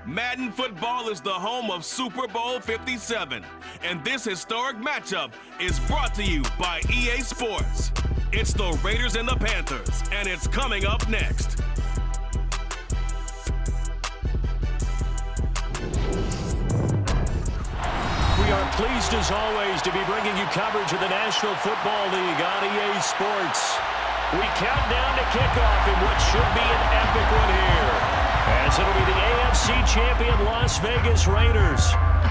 Madden Football is the home of Super Bowl 57, and this historic matchup is brought to you by EA Sports. It's the Raiders and the Panthers, and it's coming up next. We are pleased, as always, to be bringing you coverage of the National Football League on EA Sports. We count down to kickoff in what should be an epic one here, as it'll be the AFC champion Las Vegas Raiders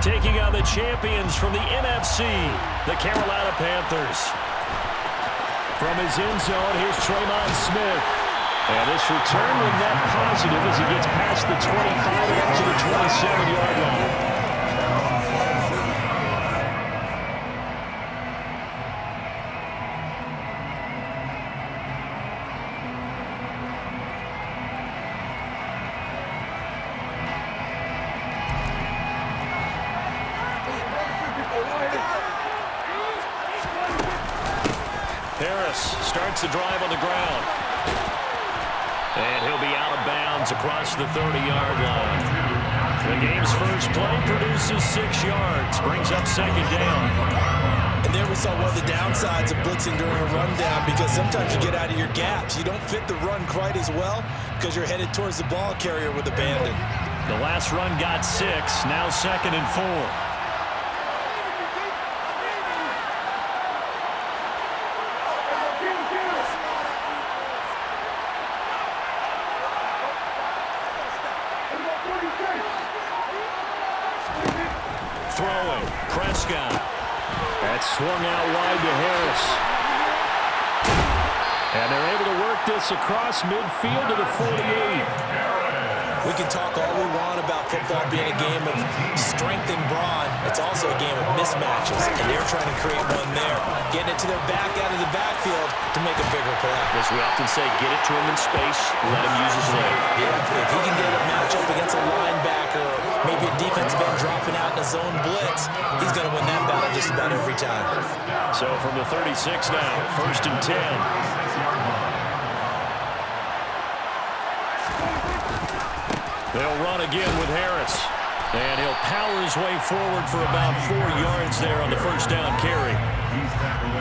taking on the champions from the NFC, the Carolina Panthers. From his end zone, here's Tremon Smith. And this return was net positive as he gets past the 25 and up to the 27-yard line. Starts the drive on the ground. And he'll be out of bounds across the 30-yard line. The game's first play produces 6 yards, brings up second down. And there we saw one of the downsides of blitzing during a rundown, because sometimes you get out of your gaps. You don't fit the run quite as well because you're headed towards the ball carrier with abandon. The last run got 6, now 2nd and 4. Throwing, Prescott. That's swung out wide to Harris. And they're able to work this across midfield to the 48. We can talk all we want about football being a game of strength and brawn. It's also a game of mismatches, and they're trying to create one there. Getting it to their back out of the backfield to make a bigger play. As we often say, get it to him in space, let him use his leg. Yeah, if he can get a matchup against a linebacker, maybe a defensive end dropping out in a zone blitz, he's going to win that battle just about every time. So from the 36 now, 1st and 10. They'll run again with Harris. And he'll power his way forward for about 4 yards there on the first down carry.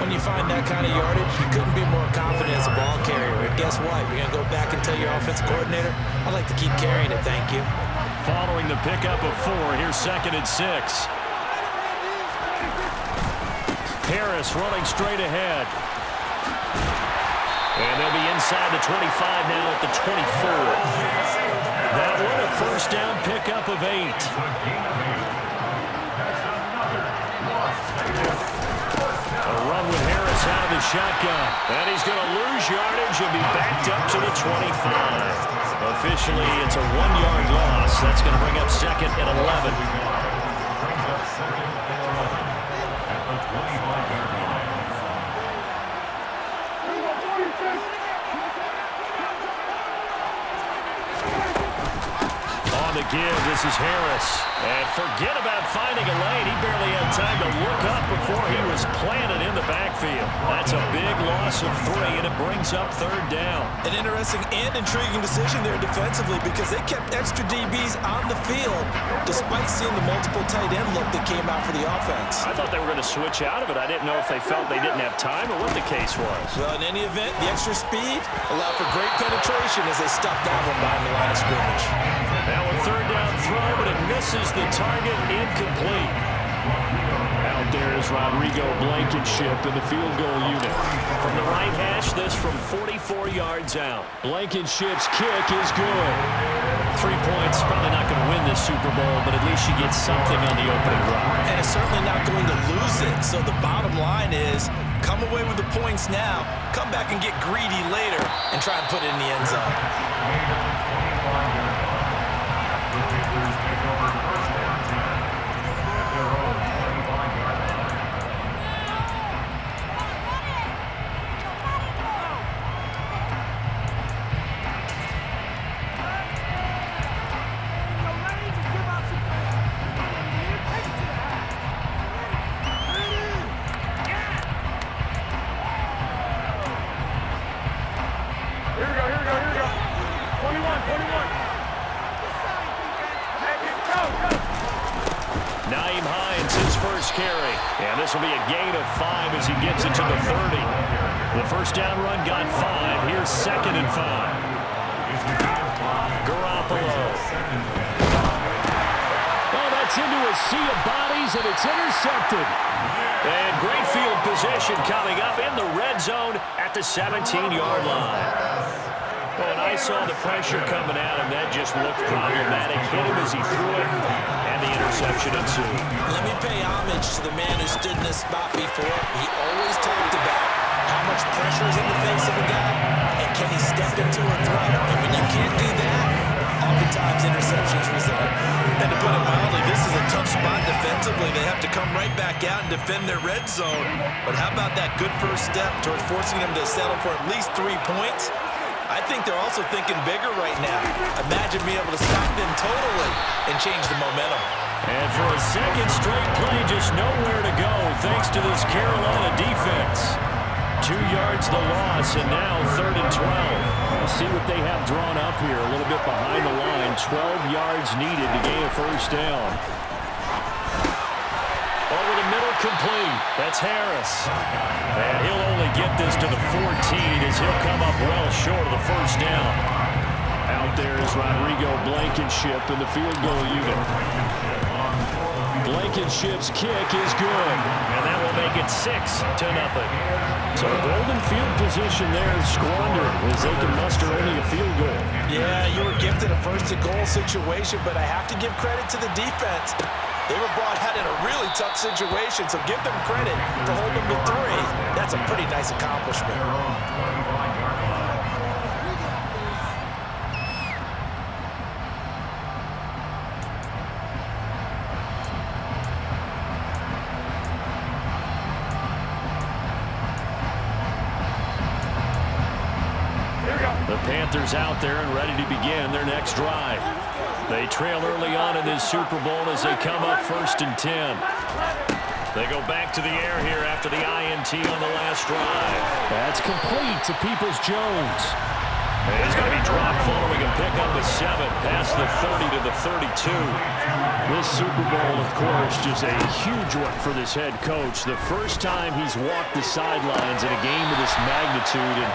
When you find that kind of yardage, you couldn't be more confident as a ball carrier. And guess what? You're going to go back and tell your offensive coordinator, I'd like to keep carrying it, thank you. Following the pickup of 4, here's 2nd and 6. Harris running straight ahead. And they'll be inside the 25 now at the 24. That one a first down pickup of 8. A run with Harris out of the shotgun. And he's going to lose yardage and be backed up to the 25. Officially, it's a 1-yard loss. That's going to bring up 2nd and 11. The give, this is Harris. And forget about finding a lane. He barely had time to look up before he was planted in the backfield. That's a big loss of 3, and it brings up 3rd down. An interesting and intriguing decision there defensively, because they kept extra DBs on the field despite seeing the multiple tight end look that came out for the offense. I thought they were going to switch out of it. I didn't know if they felt they didn't have time or what the case was. Well, in any event, the extra speed allowed for great penetration as they stuffed that one behind the line of scrimmage. Now a 3rd down throw, but it misses the target, incomplete. Out there is Rodrigo Blankenship in the field goal unit. From the right hash, this from 44 yards out. Blankenship's kick is good. 3 points, probably not going to win this Super Bowl, but at least she gets something on the opening drive. And it's certainly not going to lose it. So the bottom line is, come away with the points now, come back and get greedy later, and try and put it in the end zone. Here we go. 21. Nyheim Hines, his first carry. And this will be a gain of 5 as he gets it to the 30. The first down run got 5. Here's 2nd and 5. Garoppolo. Oh, that's into a sea of bodies, and it's intercepted. And great field position coming up in the red zone at the 17-yard line. Well, and I saw the pressure coming at him. That just looked problematic. Hit him as he threw it, and the interception ensued. Let me pay homage to the man who stood in this spot before. He always talked about how much pressure is in the face of a guy, and can he step into a throw. And when you can't do that, oftentimes interceptions result. And to put it mildly, this is a tough spot defensively. They have to come right back out and defend their red zone. But how about that good first step towards forcing them to settle for at least 3 points? I think they're also thinking bigger right now. Imagine being able to stop them totally and change the momentum. And for a second straight play, just nowhere to go thanks to this Carolina defense. 2 yards the loss, and now 3rd and 12. We'll see what they have drawn up here. A little bit behind the line. 12 yards needed to gain a first down. Over the middle, complete. That's Harris. And he'll only get this to the 14 as he'll come up well short of the first down. Out there is Rodrigo Blankenship in the field goal unit. Blankenship's kick is good, and that will make it 6-0. So golden field position there squandered as they can muster only a field goal. Yeah, you were gifted a first-and-goal situation, but I have to give credit to the defense. They were brought out in a really tough situation, so give them credit for holding them to 3. That's a pretty nice accomplishment. The Panthers out there and ready to begin their next drive. They trail early on in this Super Bowl as they come up 1st and 10. They go back to the air here after the INT on the last drive. That's complete to Peoples-Jones. He's going to be dropped following a pickup of 7 past the 30 to the 32. This Super Bowl, of course, just a huge one for this head coach. The first time he's walked the sidelines in a game of this magnitude. And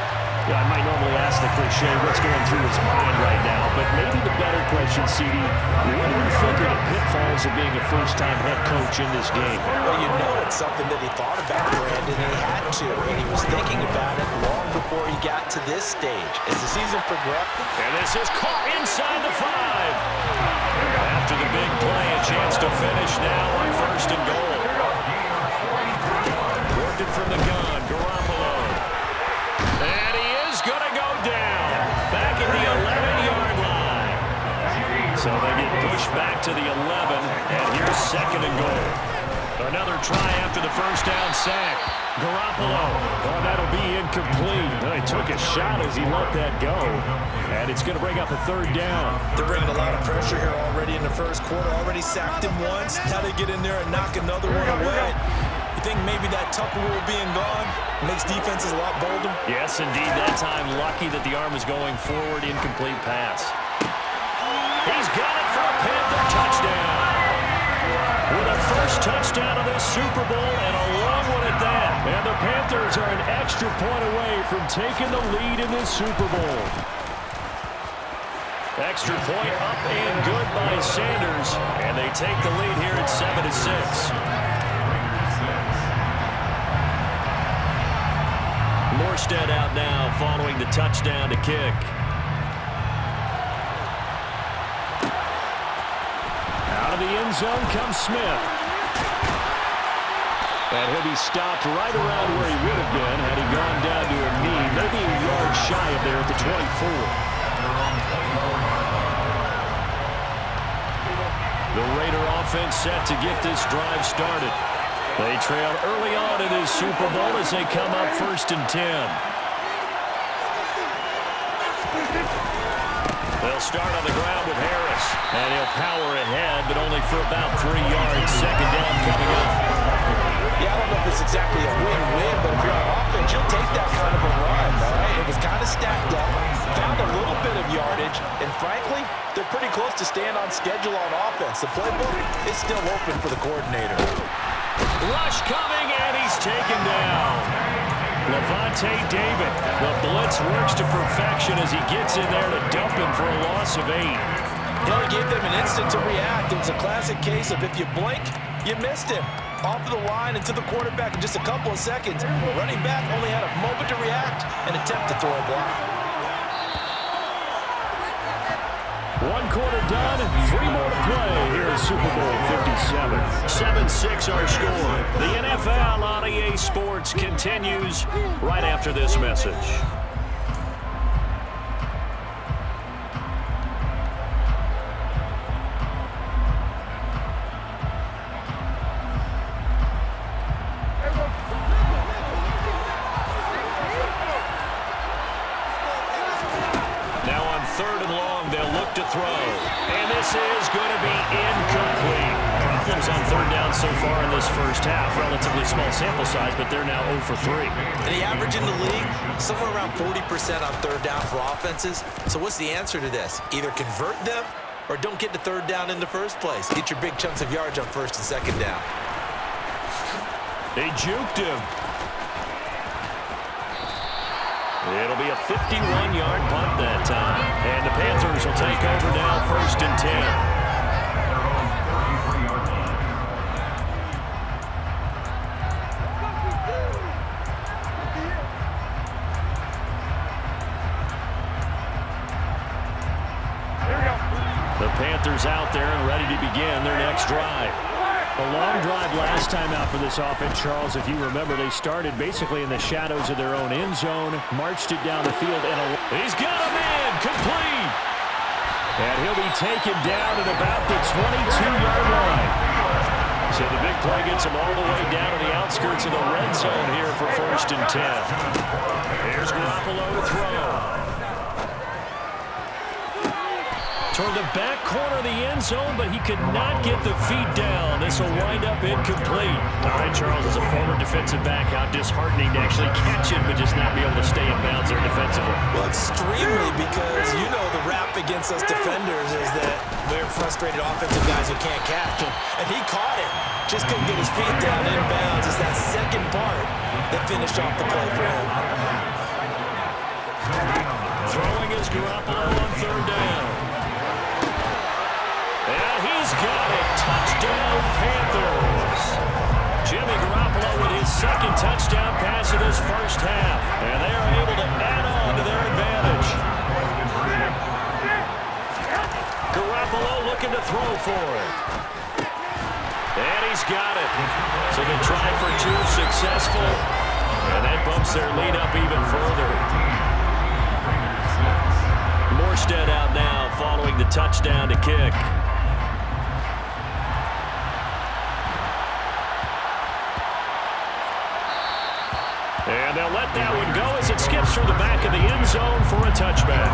I might normally ask the cliche, what's going through his mind right now? But maybe the better question, CD, what do you think are the pitfalls of being a first-time head coach in this game? Well, you know it's something that he thought about, Brandon, and he had to. And he was thinking about it long before he got to this stage. As the season progressed. And this is caught inside the 5. After the big play, a chance to finish now on 1st and goal. Working from the gun, Garoppolo. And he is going to go down. Back at the 11-yard line. So they get pushed back to the 11, and here's 2nd and goal. Another try after the first down sack. Garoppolo. Oh, that'll be incomplete. Well, he took a shot as he let that go. And it's going to bring up a 3rd down. They're bringing a lot of pressure here already in the first quarter. Already sacked him once. Now they get in there and knock another one away. You think maybe that Tucker rule being gone makes defenses a lot bolder? Yes, indeed. That time, lucky that the arm was going forward. Incomplete pass. He's got it for a Panther touchdown. With a first touchdown of this Super Bowl and a long one at that. And the Panthers are an extra point away from taking the lead in this Super Bowl. Extra point up and good by Sanders. And they take the lead here at 7-6. Morstead out now following the touchdown to kick. Out of the end zone comes Smith. And he'll be stopped right around where he would have been had he gone down to a knee. Maybe a yard shy of there at the 24. The Raider offense set to get this drive started. They trail early on in this Super Bowl as they come up 1st and 10. They'll start on the ground with Harris. And he'll power ahead, but only for about 3 yards. 2nd down coming up. Yeah, I don't know if it's exactly a win-win, but if you're on offense, you'll take that kind of a run, all right? It was kind of stacked up, found a little bit of yardage, advantage, and frankly, they're pretty close to staying on schedule on offense. The playbook is still open for the coordinator. Rush coming, and he's taken down. Lavonte David. The blitz works to perfection as he gets in there to dump him for a loss of 8. Hill gave them an instant to react. It was a classic case of if you blink, you missed him. Off of the line and to the quarterback in just a couple of seconds. Running back only had a moment to react and attempt to throw a block. 1 quarter done, 3 more to play here at Super Bowl 57. 7-6 our score. The NFL on EA Sports continues right after this message. Now on 3rd and long, they'll look to throw. And this is going to be incomplete. Problems on 3rd down so far in this first half. Relatively small sample size, but they're now 0 for 3. And the average in the league, somewhere around 40% on 3rd down for offenses. So what's the answer to this? Either convert them or don't get to 3rd down in the first place. Get your big chunks of yards on 1st and 2nd down. They juked him. It'll be a 51-yard punt that time. And the Panthers will take over now, 1st and 10. The Panthers out there and ready to begin their next drive. A long drive last time out for this offense, Charles. If you remember, they started basically in the shadows of their own end zone, marched it down the field, and he's got a man complete. And he'll be taken down at about the 22-yard line. So the big play gets him all the way down to the outskirts of the red zone here for 1st and 10. Here's Garoppolo to throw. Toward the back corner of the end zone, but he could not get the feet down. This will wind up incomplete. All right, Charles, as a former defensive back, how disheartening to actually catch it, but just not be able to stay in bounds there defensively. Well, extremely, because you know the rap against us defenders is that we're frustrated offensive guys who can't catch. And he caught it. Just couldn't get his feet down in bounds. It's that second part that finished off the play for him. Throwing is Garoppolo on 3rd down. And he's got it. Touchdown, Panthers. Jimmy Garoppolo with his 2nd touchdown pass of this first half. And they are able to add on to their advantage. Garoppolo looking to throw for it. And he's got it. So the try for 2 successful. And that bumps their lead up even further. Morstead out now following the touchdown to kick. And they'll let that one go as it skips through the back of the end zone for a touchback.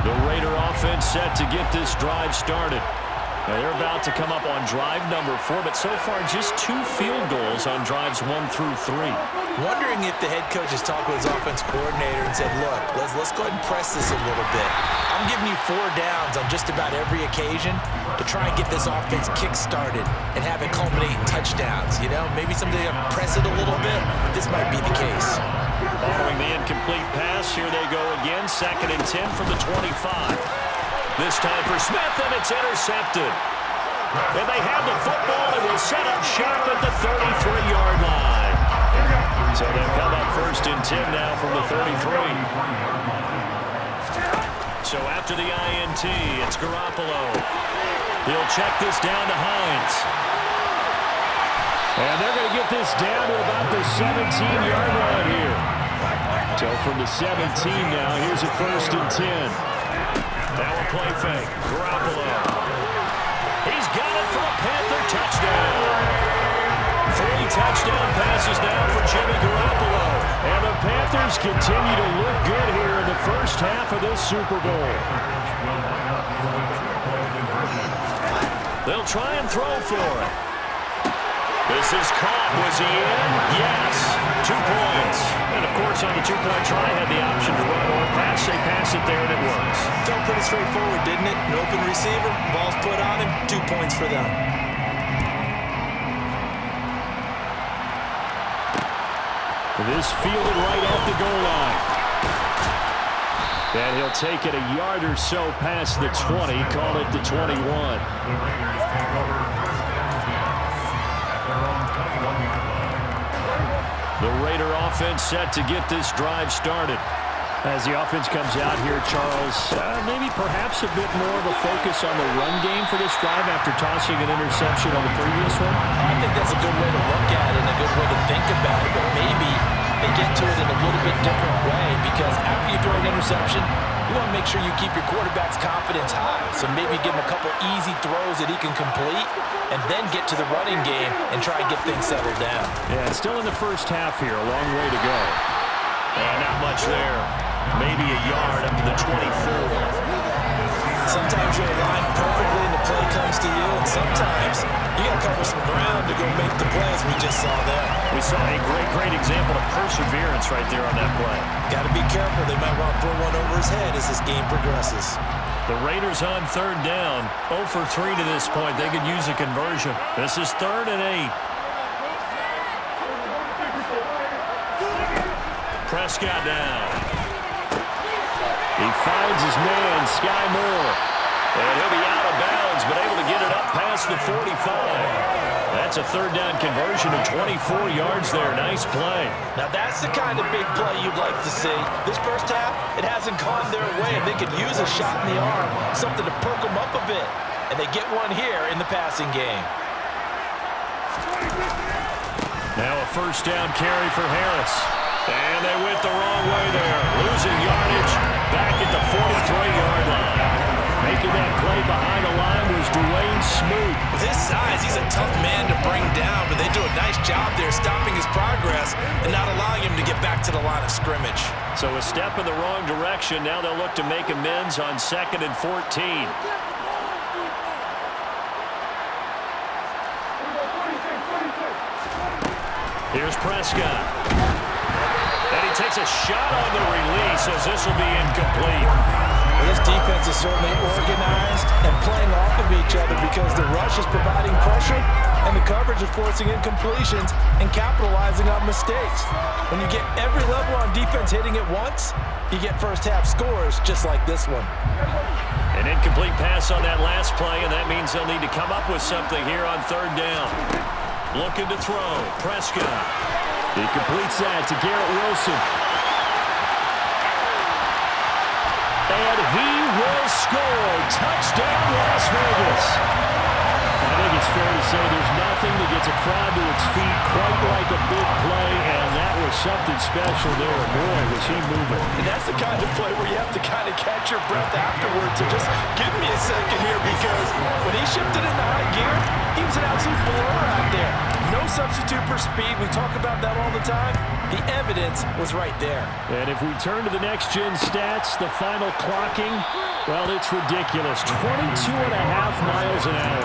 The Raider offense set to get this drive started. Now they're about to come up on drive number 4, but so far just 2 field goals on drives 1 through 3. Wondering if the head coach has talked with his offense coordinator and said, look, let's go ahead and press this a little bit. I'm giving you 4 downs on just about every occasion to try and get this offense kick-started and have it culminate in touchdowns. You know, maybe someday I'll press it a little bit. This might be the case. Following the incomplete pass, here they go again. 2nd and 10 from the 25. This time for Smith, and it's intercepted. And they have the football and will set up shop at the 33-yard line. So they'll come up 1st and 10 now from the 33. So after the INT, it's Garoppolo. He'll check this down to Hines. And they're going to get this down to about the 17-yard line here. So from the 17 now, here's a 1st and 10. Now a play fake. Garoppolo. He's got it for a Panther touchdown. 3 touchdown passes now for Jimmy Garoppolo. And the Panthers continue to look good here in the first half of this Super Bowl. They'll try and throw for it. The This is caught. Was he in? Yes. 2 points. And, of course, on the two-point try, had the option to run or pass. They pass it there, and it works. Felt pretty straightforward, didn't it? An open receiver, ball's put on him, 2 points for them. This fielded right at the goal line. And he'll take it a yard or so past the 20, call it the 21. The Raider offense set to get this drive started. As the offense comes out here, Charles, maybe perhaps a bit more of a focus on the run game for this drive after tossing an interception on the previous one? I think that's a good way to look at it and a good way to think about it, but maybe they get to it in a little bit different way because after you throw an interception, you want to make sure you keep your quarterback's confidence high. So maybe give him a couple easy throws that he can complete and then get to the running game and try and get things settled down. Yeah, it's still in the first half here. A long way to go. And not much there. Maybe a yard up to the 24. Sometimes you're aligned perfectly and the play comes to you, and sometimes you got to cover some ground to go make the plays we just saw there. We saw a great example of perseverance right there on that play. Got to be careful. They might want to throw one over his head as this game progresses. The Raiders on third down. 0 for 3 to this point. They could use a conversion. This is 3rd and 8. Prescott down. He finds his man, Sky Moore. And he'll be out of bounds, but able to get it up past the 45. That's a third down conversion of 24 yards there. Nice play. Now that's the kind of big play you'd like to see. This first half, it hasn't gone their way, and they could use a shot in the arm, something to perk them up a bit. And they get one here in the passing game. Now a first down carry for Harris. And they went the wrong way there. Losing yardage back at the 43-yard line. Making that play behind the line was Dwayne Smoot. With his size, he's a tough man to bring down, but they do a nice job there stopping his progress and not allowing him to get back to the line of scrimmage. So a step in the wrong direction. Now they'll look to make amends on 2nd and 14. Here's Prescott. And he takes a shot on the release as this will be incomplete. Well, this defense is certainly organized and playing off of each other because the rush is providing pressure and the coverage is forcing incompletions and capitalizing on mistakes. When you get every level on defense hitting at once, you get first half scores just like this one. An incomplete pass on that last play, and that means they'll need to come up with something here on third down. Looking to throw. Prescott. He completes that to Garrett Wilson. And he will score. Touchdown, Las Vegas. I think it's fair to say there's nothing that gets a crowd to its feet quite like a big play, and that was something special there. Boy, was he moving. And that's the kind of play where you have to kind of catch your breath afterwards and just give me a second here because when he shifted into high gear, he was an absolute blower out there. No substitute for speed. We talk about that all the time. The evidence was right there. And if we turn to the next-gen stats, the final clocking, well, it's ridiculous. 22.5 miles an hour.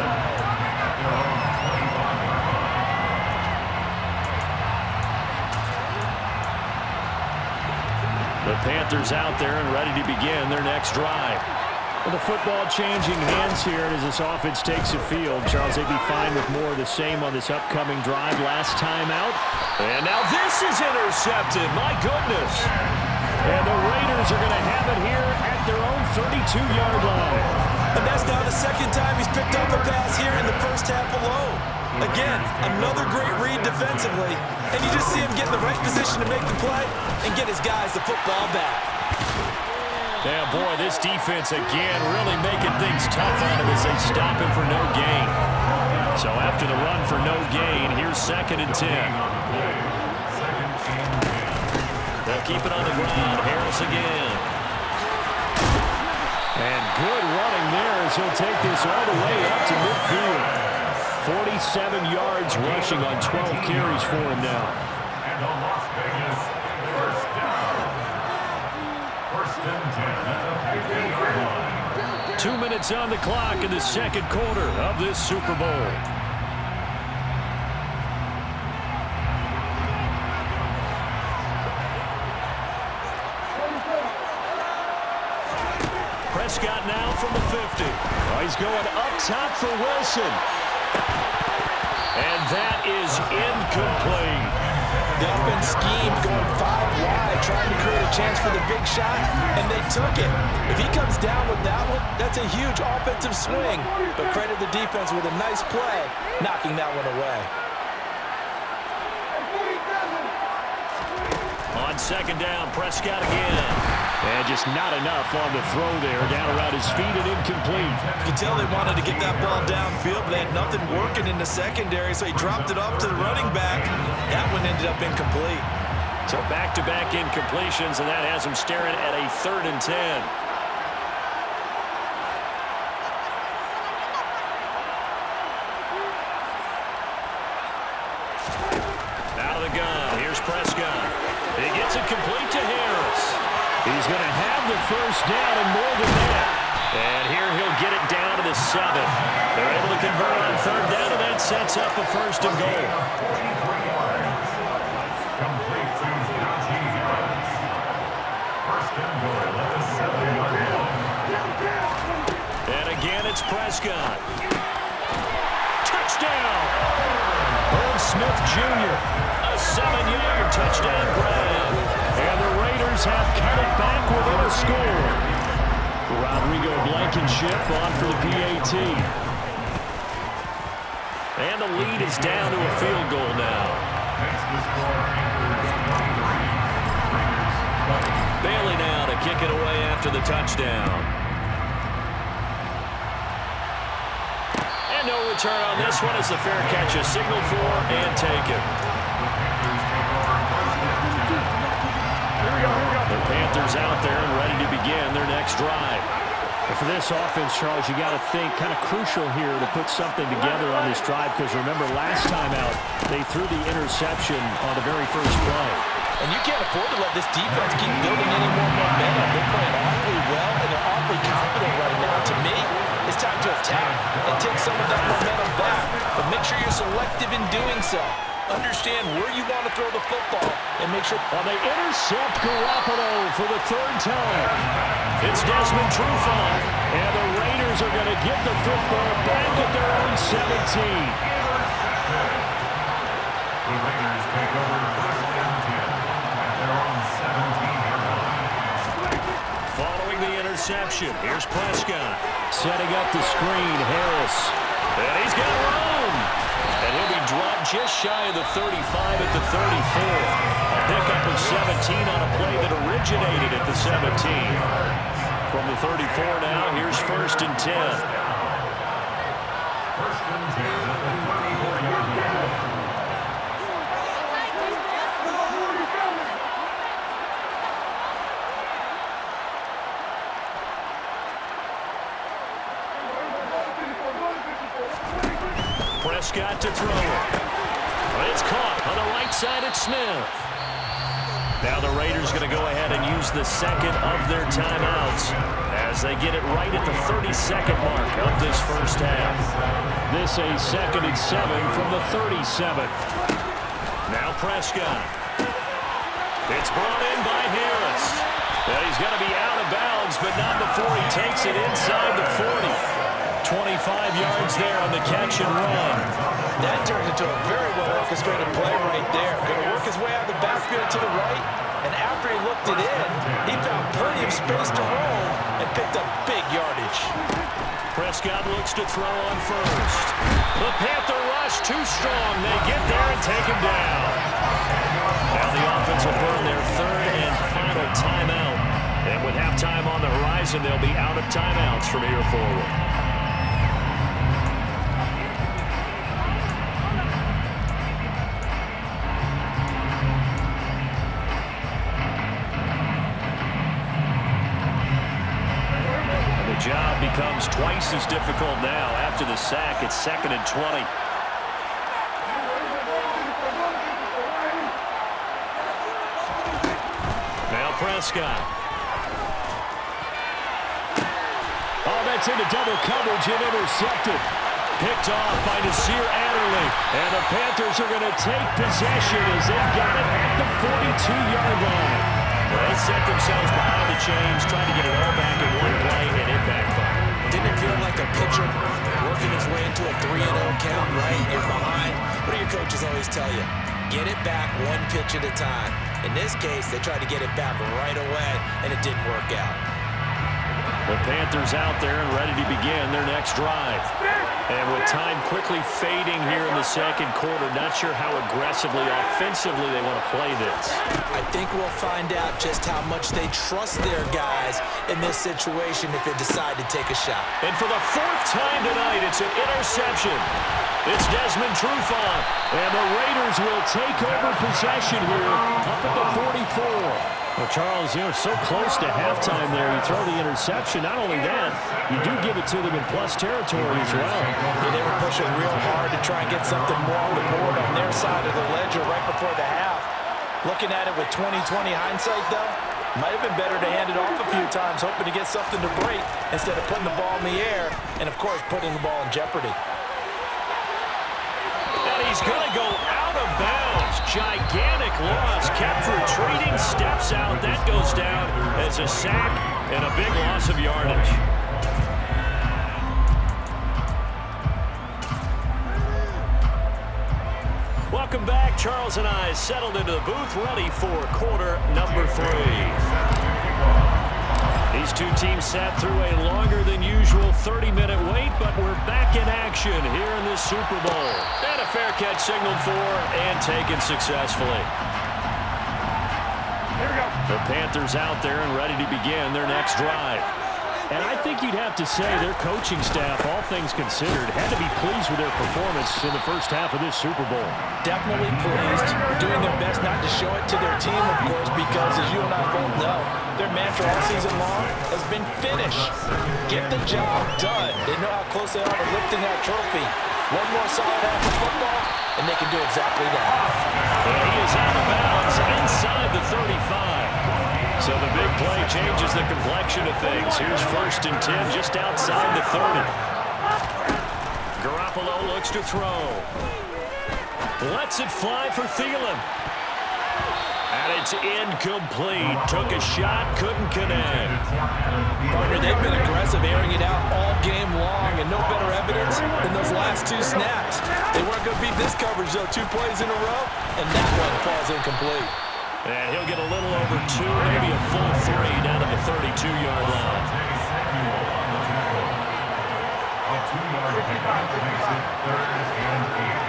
The Panthers out there and ready to begin their next drive. Well, the football changing hands here as this offense takes the field. Charles, they'd be fine with more of the same on this upcoming drive. Last time out. And now this is intercepted. My goodness. And the Raiders are going to have it here at their own 32-yard line. And that's now the second time he's picked up a pass here in the first half alone. Again, another great read defensively. And you just see him get in the right position to make the play and get his guys the football back. Yeah, boy, this defense again really making things tough on him as they stop him for no gain. So after the run for no gain, here's 2nd and 10. They'll keep it on the ground. Harris again. And good running there as he'll take this all the way up to midfield. 47 yards rushing on 12 carries for him now. And the Las Vegas first down. First and 10. 2 minutes on the clock in the second quarter of this Super Bowl. Prescott now from the 50. Oh, he's going up top for Wilson. And that is incomplete. The offense schemed going 5 wide, trying to create a chance for the big shot, and they took it. If he comes down with that one, that's a huge offensive swing. But credit the defense with a nice play, knocking that one away. On second down, Prescott again. And just not enough on the throw there. Down around his feet and incomplete. You can tell they wanted to get that ball downfield, but they had nothing working in the secondary, so he dropped it off to the running back. That one ended up incomplete. So back-to-back incompletions, and that has him staring at a 3rd and 10. Out of the gun. Here's Prescott. He gets it complete to Harris. He's going to have the first down and more than that. And here he'll get it down to the 7. They're able to convert on 3rd down, and that sets up a 1st and goal. Complete to Najee Harris. 1st and goal at the 7-yard line. And again, it's Prescott. Touchdown! Irv Smith Jr. A 7-yard touchdown grab. And the Raiders have cut it back within a score. Rodrigo Blankenship on for the PAT. And the lead is down to a field goal now. Makes the score Bailey now to kick it away after the touchdown. And no return on this one as the fair catch is signaled for and taken. The Panthers out there and ready to begin their next drive. For this offense, Charles, you got to think kind of crucial here to put something together on this drive, because remember last time out they threw the interception on the very first play. And you can't afford to let this defense keep building any more momentum. They're playing awfully well, and they're awfully confident right now. To me, it's time to attack and take some of that momentum back. But make sure you're selective in doing so. Understand where you want to throw the football and make sure. Well, they intercept Garoppolo for the 3rd time. It's Desmond Trufant, and the Raiders are going to get the football back at their own 17. The Raiders take over 1st and 10 at their own 17-yard line. Following the interception, here's Prescott. Setting up the screen, Harris. And he's got room. And he'll be dropped just shy of the 35 at the 34. A pickup of 17 on a play that originated at the 17. From the 34 now, here's 1st and 10. 1st and 10 at the 24-yard line. Prescott to throw it. It's caught on the right side at Smith. Now the Raiders going to go ahead and use the 2nd of their timeouts as they get it right at the 32nd mark of this first half. This a 2nd and 7 from the 37. Now Prescott. It's brought in by Harris. Well, he's going to be out of bounds, but not before he takes it inside the 40. 25 yards there on the catch and run. That turned into a very well-orchestrated play right there. Going to work his way out of the backfield to the right, and after he looked it in, he found plenty of space to roll and picked up big yardage. Prescott looks to throw on 1st. The Panther rush too strong. They get there and take him down. Now the offense will burn their 3rd and final timeout. And with halftime on the horizon, they'll be out of timeouts from here forward. Job becomes twice as difficult now. After the sack, it's 2nd and 20. Now Prescott. Oh, that's into double coverage and intercepted. Picked off by Nasir Adderley. And the Panthers are going to take possession as they've got it at the 42-yard line. They set themselves behind the chains, trying to get it all back in one play and it back. like a pitcher working his way into a 3-0 count, right? You're behind. What do your coaches always tell you? Get it back one pitch at a time. In this case, they tried to get it back right away, and it didn't work out. The Panthers out there and ready to begin their next drive. And with time quickly fading here in the second quarter, not sure how aggressively, offensively they want to play this. I think we'll find out just how much they trust their guys in this situation if they decide to take a shot. And for the fourth time tonight, it's an interception. It's Desmond Trufant, and the Raiders will take over possession here up at the 44. Well, Charles, so close to halftime there. You throw the interception. Not only that, you do give it to them in plus territory as well. Yeah, they were pushing real hard to try and get something more on the board on their side of the ledger right before the half. Looking at it with 20/20 hindsight, though, might have been better to hand it off a few times, hoping to get something to break instead of putting the ball in the air and, of course, putting the ball in jeopardy. And he's going to go out of bounds. Gigantic loss. Kept retreating. Steps out. That goes down as a sack and a big loss of yardage. Welcome back. Charles and I settled into the booth, ready for quarter number 3. These two teams sat through a longer than usual 30-minute wait, but we're back in action here in this Super Bowl. And a fair catch signaled for and taken successfully. Here we go. The Panthers out there and ready to begin their next drive. And I think you'd have to say their coaching staff, all things considered, had to be pleased with their performance in the first half of this Super Bowl. Definitely pleased. Doing their best not to show it to their team, of course, because as you and I both know, their mantra all season long has been finish. Get the job done. They know how close they are to lifting that trophy. One more solid half of football, and they can do exactly that. And he is out of bounds inside the 35. So the big play changes the complexion of things. Here's 1st and 10 just outside the 30. Garoppolo looks to throw. Lets it fly for Thielen. And it's incomplete. Took a shot, couldn't connect. Partner, they've been aggressive, airing it out all game long, and no better evidence than those last 2 snaps. They weren't going to beat this coverage, though. 2 plays in a row, and that one falls incomplete. And he'll get a little over 2, maybe a full 3 down to the 32-yard line. A 2-yard pickup makes it 3rd and 8.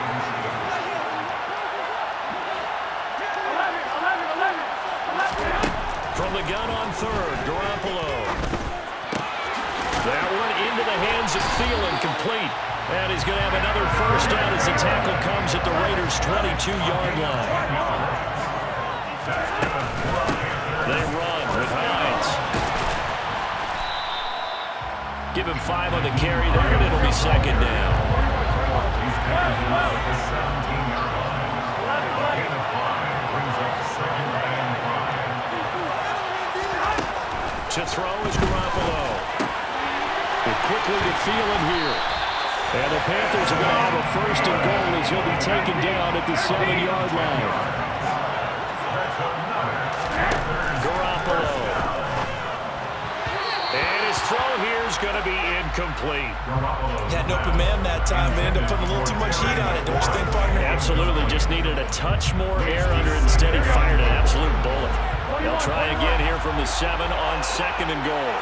From the gun on 3rd, Garoppolo. That one into the hands of Thielen, complete. And he's going to have another first down as the tackle comes at the Raiders' 22-yard line. They run with Hines. Give him 5 on the carry there, and it'll be 2nd down. He's taken at the 17-yard line. Gain of 5 brings up 2nd and 5. To throw is Garoppolo. But quickly to Thielen here. And the Panthers are going to have a 1st and goal as he'll be taken down at the 7-yard line. Garoppolo. And his throw here is going to be incomplete. Had an open man that time. They ended up putting a little too much heat on it, don't you think, partner? Absolutely. Just needed a touch more air under it. Instead, he fired an absolute bullet. They'll try again here from the 7 on 2nd and goal.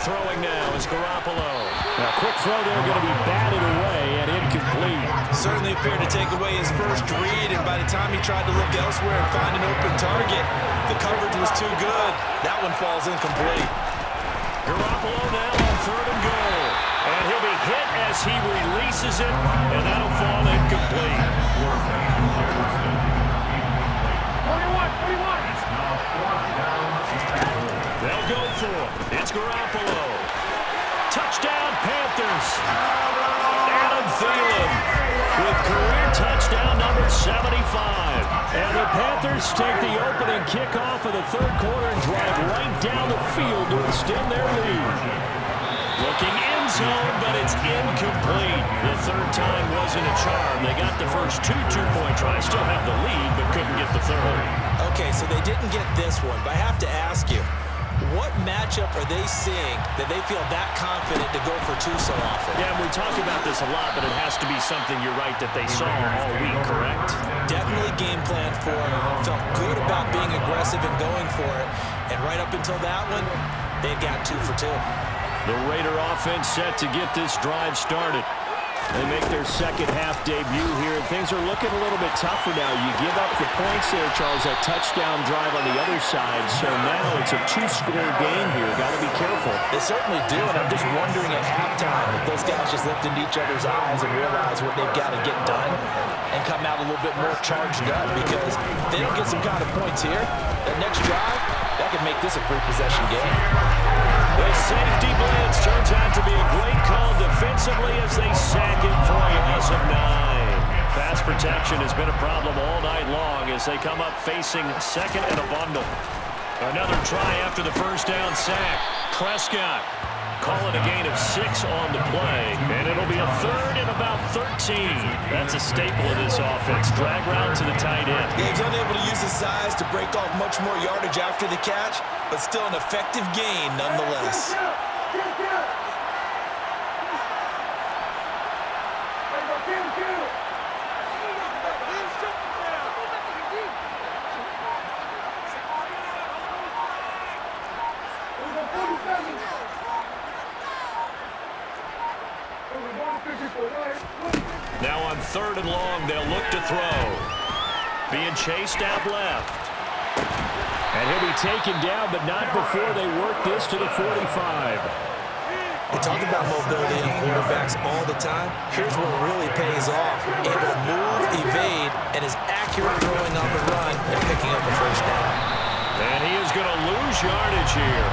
Throwing now is Garoppolo. Now, quick throw there, going to be batted away and incomplete. Certainly appeared to take away his first read, and by the time he tried to look elsewhere and find an open target, the coverage was too good. That one falls incomplete. Garoppolo now on 3rd and goal. And he'll be hit as he releases it, and that'll fall incomplete. 41. It's now 4th down. They'll go for it. It's Garoppolo. Touchdown, Panthers. Adam Thielen with career touchdown number 75. And the Panthers take the opening kickoff of the 3rd quarter and drive right down the field to extend their lead. Looking end zone, but it's incomplete. The 3rd time wasn't a charm. They got the first 2 two-point tries, still have the lead, but couldn't get the 3rd. Okay, so they didn't get this one, but I have to ask you, What matchup are they seeing that they feel that confident to go for two so often? Yeah, we talk about this a lot, but it has to be something, you're right, that they saw all week, correct? Definitely game plan for it. Felt good about being aggressive and going for it. And right up until that one, they've got 2 for 2. The Raider offense set to get this drive started. They make their second half debut here. Things are looking a little bit tougher now. You give up the points there, Charles, that touchdown drive on the other side. So now it's a 2-score game here. Got to be careful. They certainly do, and I'm just wondering at halftime if those guys just looked into each other's eyes and realize what they've got to get done and come out a little bit more charged up, because if they don't get some kind of points here, that next drive, that could make this a 3-possession game. The safety blitz turns out to be a great call defensively as they sack him for a loss of 9. Pass protection has been a problem all night long as they come up facing second and a bundle. Another try after the first down sack. Prescott calling a gain of 6 on the play, and it'll be a 3rd and about 13. That's a staple of this offense. Drag route to the tight end. Yeah, he's unable to use his size to break off much more yardage after the catch, but still an effective gain nonetheless. Now on 3rd and long, they'll look to throw. Being chased out left. And he'll be taken down, but not before they work this to the 45. We talk about mobility in quarterbacks all the time. Here's what really pays off. Able to move, evade, and is accurate throwing on the run and picking up a first down. And he is going to lose yardage here.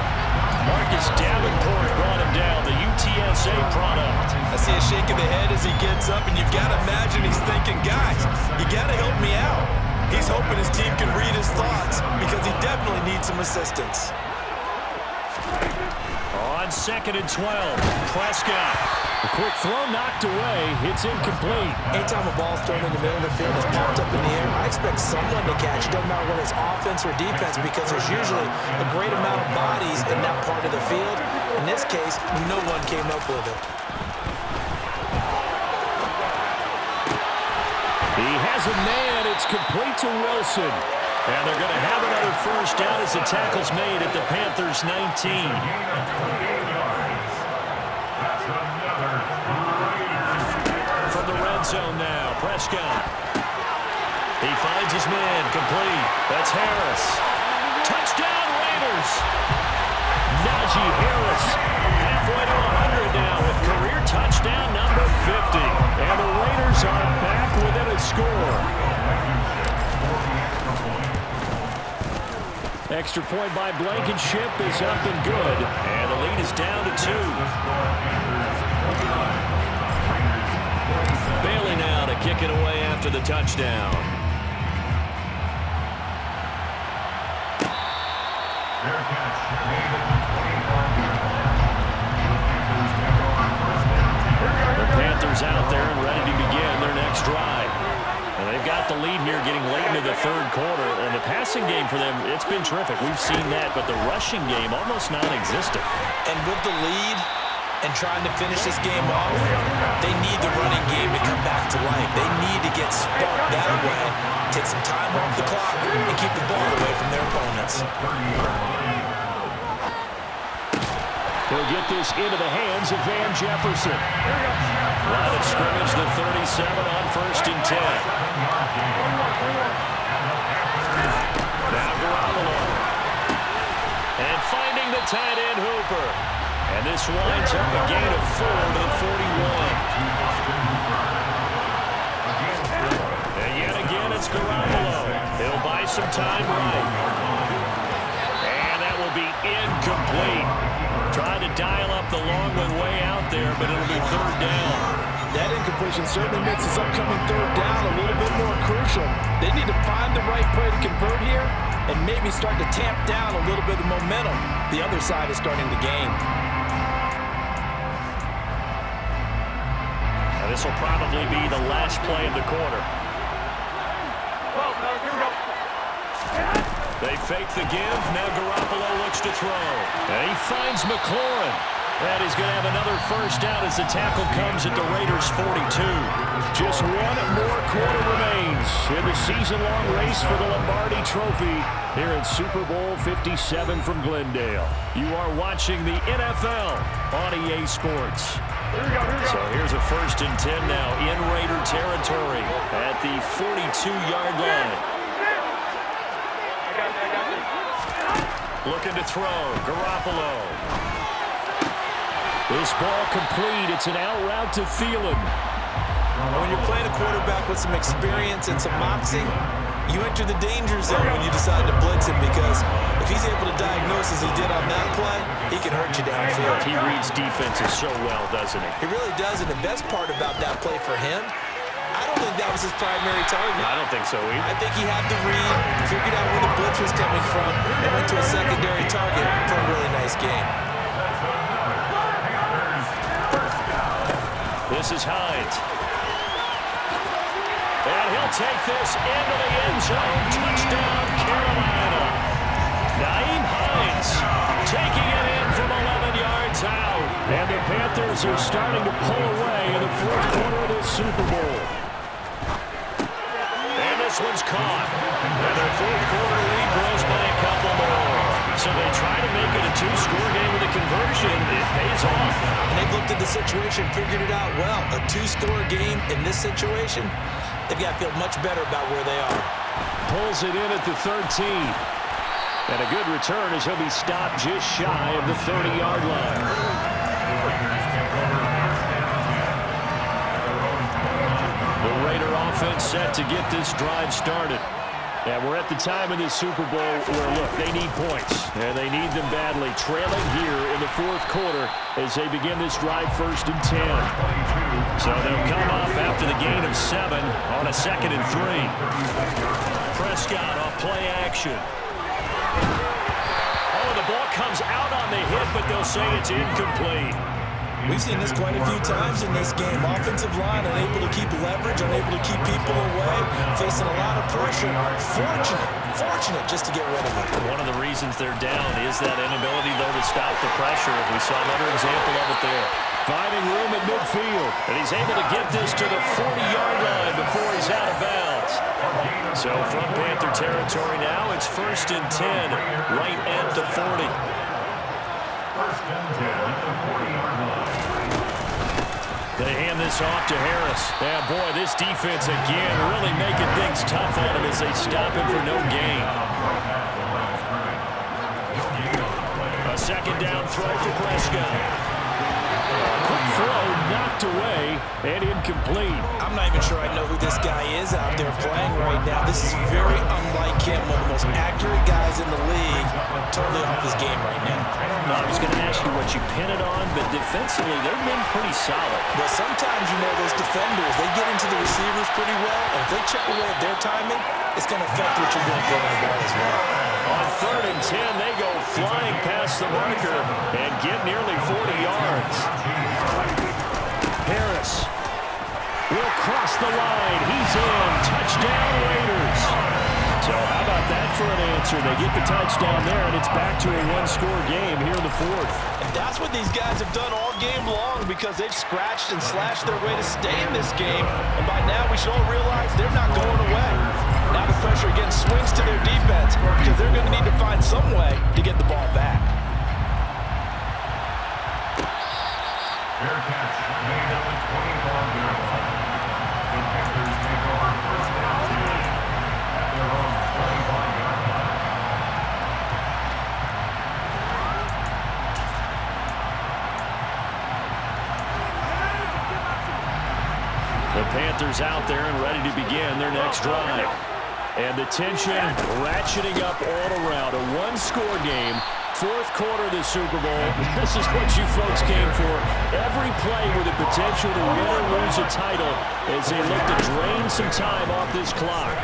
Marcus Davenport brought him down, the UTSA product. I see a shake of the head as he gets up, and you've got to imagine he's thinking, guys, you got to help me out. He's hoping his team can read his thoughts because he definitely needs some assistance. On 2nd and 12, Prescott. A quick throw knocked away. It's incomplete. Anytime a ball's thrown in the middle of the field, it's popped up in the air, I expect someone to catch. It doesn't matter whether it's offense or defense, because there's usually a great amount of bodies in that part of the field. In this case, no one came up with it. He has a man. It's complete to Wilson. And they're going to have another first down as the tackle's made at the Panthers' 19. From the red zone now, Prescott. He finds his man, complete. That's Harris. Touchdown, Raiders. Najee Harris, halfway to 100 now with career touchdown number 50. And the Raiders are back within a score. Extra point by Blankenship is up and good. And the lead is down to 2. Bailey now to kick it away after the touchdown. The Panthers out there and ready to begin their next drive. And they've got the lead here getting late into the 3rd quarter. And the passing game for them, it's been terrific. We've seen that, but the rushing game almost non-existent. And with the lead and trying to finish this game off, they need the running game to come back to life. They need to get sparked that way, take some time off the clock, and keep the ball away from their opponents. He'll get this into the hands of Van Jefferson. Line of scrimmage, the 37 on 1st and 10. Now Garoppolo. And finding the tight end Hooper. And this winds up a gain of 4 to the 41. And yet again, it's Garoppolo. He'll buy some time right. And that will be incomplete. Trying to dial up the long one way out there, but it'll be 3rd down. That incompletion certainly makes this upcoming 3rd down a little bit more crucial. They need to find the right play to convert here and maybe start to tamp down a little bit of momentum. The other side is starting to gain. Now this will probably be the last play of the quarter. They fake the give. Now Garoppolo looks to throw. And he finds McLaurin. And he's going to have another first down as the tackle comes at the Raiders' 42. Just one more quarter remains in the season-long race for the Lombardi Trophy here in Super Bowl 57 from Glendale. You are watching the NFL on EA Sports. So here's a 1st and 10 now in Raider territory at the 42-yard line. Looking to throw. Garoppolo. This ball complete. It's an out route to Thielen. When you're playing a quarterback with some experience and some moxie, you enter the danger zone when you decide to blitz him, because if he's able to diagnose as he did on that play, he can hurt you downfield. He reads defenses so well, doesn't he? He really does, and the best part about that play for him, I don't think that was his primary target. I don't think so either. I think he had the read, figured out where the blitz was coming from, and went to a secondary target for a really nice game. This is Hines. And he'll take this into the end zone. Touchdown, Carolina. Nyheim Hines taking it in from 11 yards out. And the Panthers are starting to pull away in the 4th quarter of the Super Bowl. And this one's caught. And their 4th quarter lead grows by a couple more. So they try to make it a 2-score game with a conversion. It pays off. And they've looked at the situation, figured it out well. A 2-score game in this situation, they've got to feel much better about where they are. Pulls it in at the 13. And a good return as he'll be stopped just shy of the 30-yard line. The Raider offense set to get this drive started. And we're at the time in the Super Bowl where, look, they need points. And they need them badly. Trailing here in the 4th quarter as they begin this drive 1st and 10. So they'll come up after the gain of 7 on a 2nd and 3. Prescott off play action. Oh, the ball comes out on the hit, but they'll say it's incomplete. We've seen this quite a few times in this game. Offensive line unable to keep leverage, unable to keep people away, facing a lot of pressure. Fortunate just to get rid of it. One of the reasons they're down is that inability, though, to stop the pressure. We saw another example of it there. Finding room at midfield, and he's able to get this to the 40-yard line before he's out of bounds. So from Panther territory now, it's 1st and 10, right at the 40. 1st and 10 at the 40-yard line. They hand this off to Harris. Yeah, boy, this defense again really making things tough on him as they stop him for no gain. A 2nd down throw for Prescott. Quick throw knocked away and incomplete. I'm not even sure I know who this guy is out there playing right now. This is very unlike him, one of the most accurate guys in the league. Totally off his game right now. I was going to ask you what you pin it on, but defensively, they've been pretty solid. Well, sometimes, you know, those defenders, they get into the receivers pretty well, and if they chip away at their timing, it's going to affect what you're doing throwing the ball as well. On 3rd and 10, they go flying past the marker and get nearly 40 yards. Harris will cross the line. He's in. Touchdown, Raiders. So how about that for an answer? They get the touchdown there, and it's back to a 1-score game here in the 4th. And that's what these guys have done all game long, because they've scratched and slashed their way to stay in this game. And by now, we should all realize they're not going away. Now the pressure again swings to their defense, because they're going to need to find some way to get the ball back. Fair catch made at the 25-yard line. The Panthers take over 1st and 10 at their own 25-yard line. The Panthers out there and ready to begin their next drive. And the tension ratcheting up all around. A 1-score game. 4th quarter of the Super Bowl. This is what you folks came for. Every play with the potential to win or lose a title as they look to drain some time off this clock.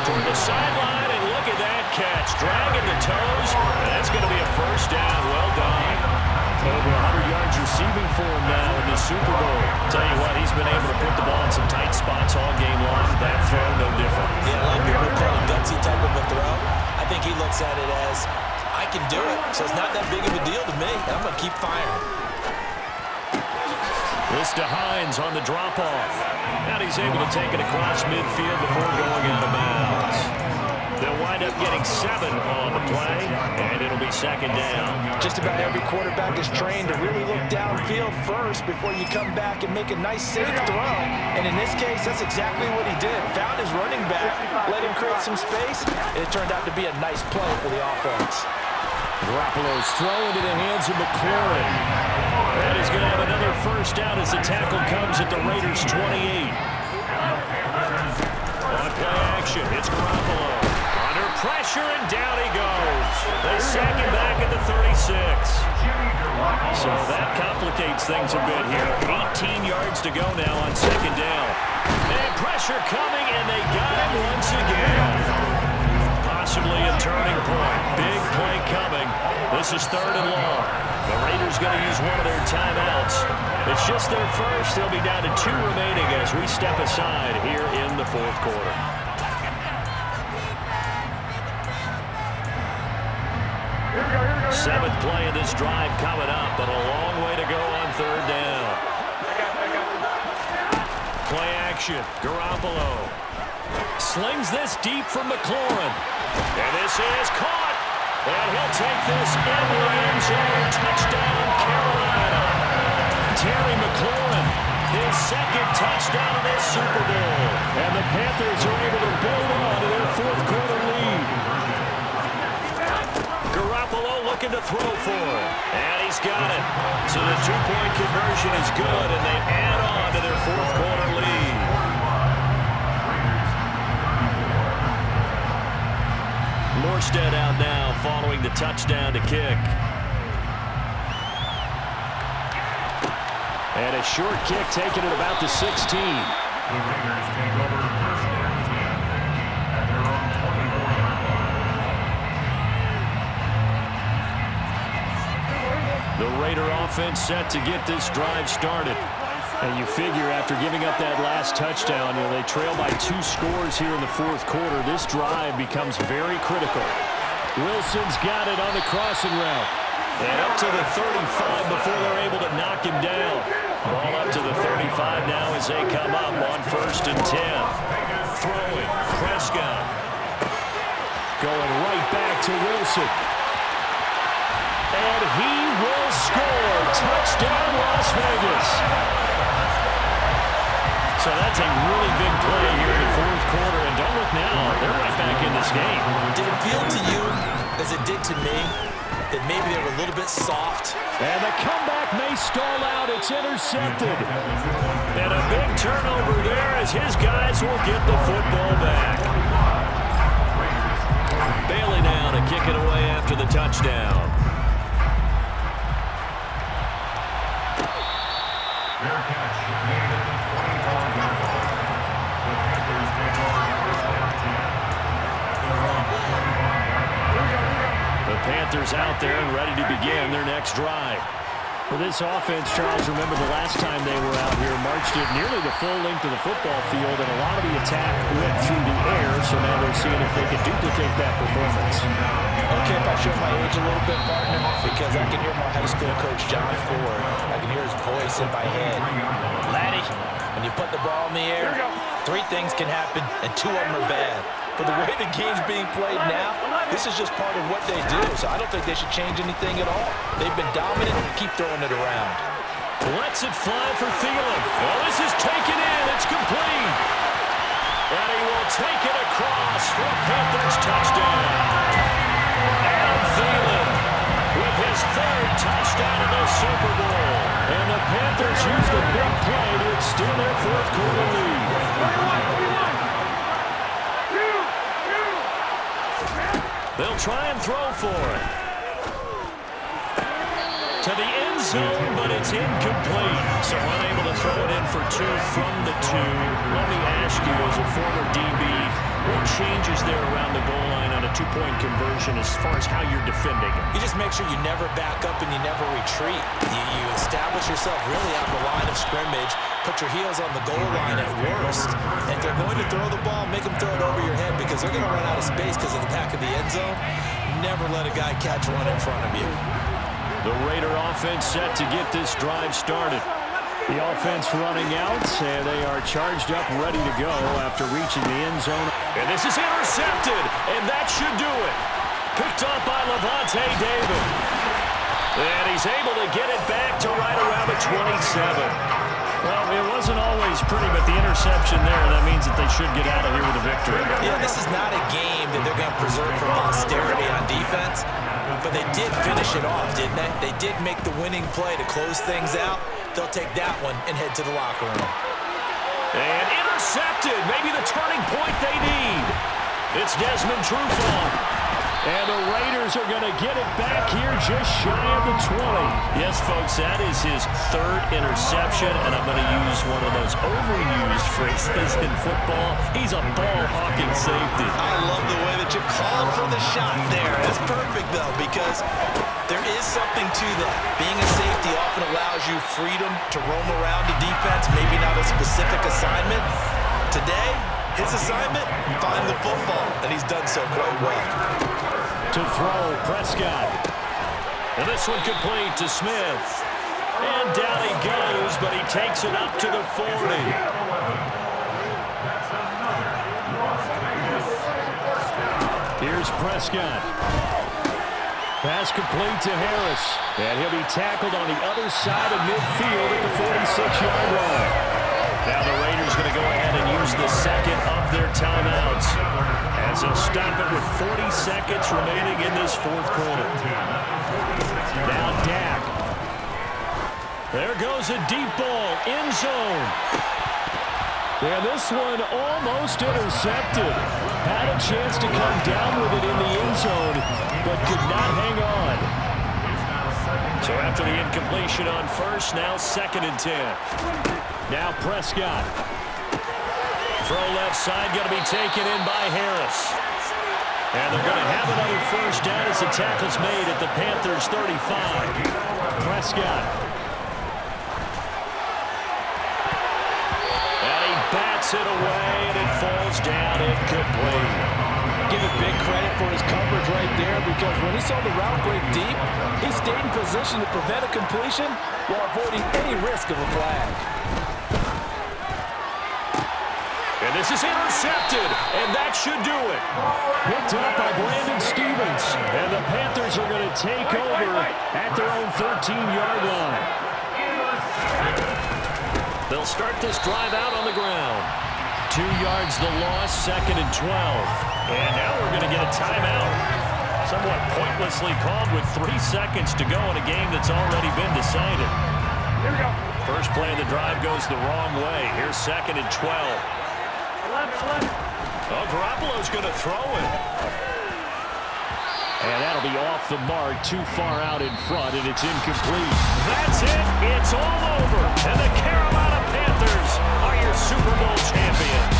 Toward the sideline, and look at that catch. Dragging the toes. And that's going to be a first down. Well done. Over 100 yards receiving for him now in the Super Bowl. Tell you what, he's been able to put the ball in some tight spots all game long. That throw, no different. Yeah, a lot of people call it gutsy said it as, I can do it, so it's not that big of a deal to me. I'm going to keep firing. This to Hines on the drop-off. And he's able to take it across midfield before going out of bounds. They'll wind up getting 7 on the play, and it'll be second down. Just about every quarterback is trained to really look downfield first before you come back and make a nice, safe throw. And in this case, that's exactly what he did. Found his running back, let him create some space, and it turned out to be a nice play for the offense. Garoppolo's throw into the hands of McLaurin. And he's going to have another first down as the tackle comes at the Raiders' 28. On play action, it's Garoppolo. Under pressure, and down he goes. They sack him back at the 36. So that complicates things a bit here. 18 yards to go now on second down. And pressure coming, and they got him once again. Possibly a turning point. Big play coming. This is 3rd and long. The Raiders going to use one of their timeouts. It's just their first. They'll be down to 2 remaining as we step aside here in the 4th quarter. Seventh play of this drive coming up, but a long way to go on 3rd down. Play action. Garoppolo slings this deep from McLaurin. And this is caught. And he'll take this into the end zone. Touchdown, Carolina. Terry McLaurin, his 2nd touchdown of this Super Bowl. And the Panthers are able to build on to their 4th quarter lead. Garoppolo looking to throw for it. And he's got it. So the 2-point conversion is good, and they add on to their 4th quarter lead. Morstead out now following the touchdown to kick. And a short kick taken at about the 16. The Raiders take over 1st and 10 at their own 24-yard line. The Raider offense set to get this drive started. And you figure after giving up that last touchdown, they trail by 2 scores here in the 4th quarter. This drive becomes very critical. Wilson's got it on the crossing route. And up to the 35 before they're able to knock him down. Ball up to the 35 now as they come up on 1st and 10. Throwing, Prescott. Going right back to Wilson. And he will score. Touchdown, Las Vegas. So that's a really big play here in the 4th quarter. And don't look now, they're right back in this game. Did it feel to you, as it did to me, that maybe they were a little bit soft? And the comeback may stall out. It's intercepted. And a big turnover there as his guys will get the football back. Bailey now to kick it away after the touchdown. Fair catch made at the 24-yard line. The Panthers take over 1st and 10 at their own 25-yard line. The Panthers out there and ready to begin their next drive. For this offense, Charles, remember the last time they were out here, marched it nearly the full length of the football field, and a lot of the attack went through the air, so now they're seeing if they can duplicate that performance. Okay, if I show my age a little bit, partner, because I can hear my high school coach, John Ford. I can hear his voice in my head. Laddie, when you put the ball in the air, 3 things can happen, and 2 of them are bad. But the way the game's being played now, this is just part of what they do, so I don't think they should change anything at all. They've been dominant, keep throwing it around. Lets it fly for Thielen. Well, this is taken in. It's complete. And he will take it across for a Panthers touchdown. Adam Thielen with his 3rd touchdown of the Super Bowl. And the Panthers use the big play to extend their 4th quarter lead. They'll try and throw for it. To the end zone, but it's incomplete. So unable to throw it in for 2 from the 2. Let me ask you, as a former DB, What changes there around the goal line on a two-point conversion as far as how you're defending? You just make sure you never back up and you never retreat. You establish yourself really on the line of scrimmage, put your heels on the goal line at worst. And if they're going to throw the ball, make them throw it over your head because they're going to run out of space because of the back of the end zone. Never let a guy catch one in front of you. The Raider offense set to get this drive started. The offense running out, and they are charged up, ready to go after reaching the end zone. And this is intercepted, and that should do it. Picked up by Lavonte David. And he's able to get it back to right around the 27. Well, it wasn't always pretty, but the interception there, that means that they should get out of here with a victory. Yeah, this is not a game that they're going to preserve for posterity on defense, but they did finish it off, didn't they? They did make the winning play to close things out. They'll take that one and head to the locker room. And intercepted, maybe the turning point they need. It's Desmond Trufant. And the Raiders are going to get it back here just shy of the 20. Yes, folks, that is his third interception, and I'm going to use one of those overused phrases in football. He's a ball-hawking safety. I love the way that you called for the shot there. It's perfect, though, because there is something to that. Being a safety often allows you freedom to roam around the defense, maybe not a specific assignment. Today, his assignment, find the football, and he's done so quite well. To throw, Prescott. And this one complete to Smith. And down he goes, but he takes it up to the 40. Here's Prescott. Pass complete to Harris. And he'll be tackled on the other side of midfield at the 46-yard line. Now the Raiders going to go ahead and use the second of their timeouts as they'll stop it with 40 seconds remaining in this fourth quarter. Now Dak. There goes a deep ball, end zone. And this one almost intercepted. Had a chance to come down with it in the end zone, but could not hang on. So after the incompletion on first, now 2nd and 10. Now Prescott. Throw left side, going to be taken in by Harris. And they're going to have another first down as the tackle's made at the Panthers' 35. Prescott. And he bats it away, and it falls down incomplete. Give it big credit for his coverage right there because when he saw the route break deep, he stayed in position to prevent a completion while avoiding any risk of a flag. And this is intercepted, and that should do it. Picked up by Brandon Stevens. And the Panthers are going to take over at their own 13-yard line. They'll start this drive out on the ground. 2 yards the loss, 2nd and 12. And now we're going to get a timeout. Somewhat pointlessly called with 3 seconds to go in a game that's already been decided. Here we go. First play of the drive goes the wrong way. Here's 2nd and 12. Oh, Garoppolo's going to throw it. And that'll be off the mark, too far out in front, and it's incomplete. That's it. It's all over. And the Carolina Panthers are your Super Bowl champions.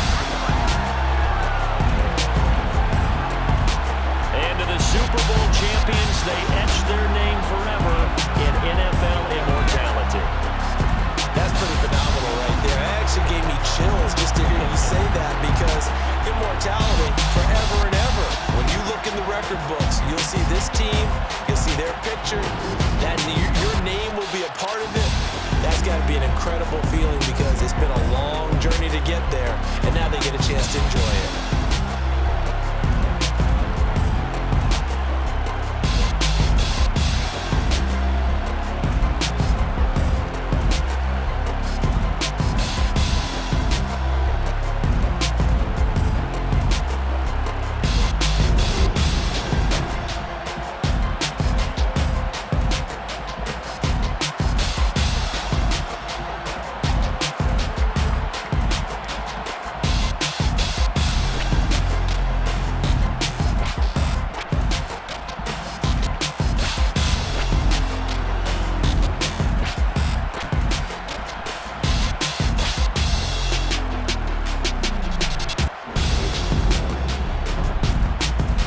And to the Super Bowl champions, they etch their name forever in NFL immortality. That's pretty phenomenal right there. It actually gave me chills just to hear you say that because immortality forever and ever. When you look in the record books, you'll see this team, you'll see their picture, that your name will be a part of it. That's got to be an incredible feeling because it's been a long journey to get there, and now they get a chance to enjoy it.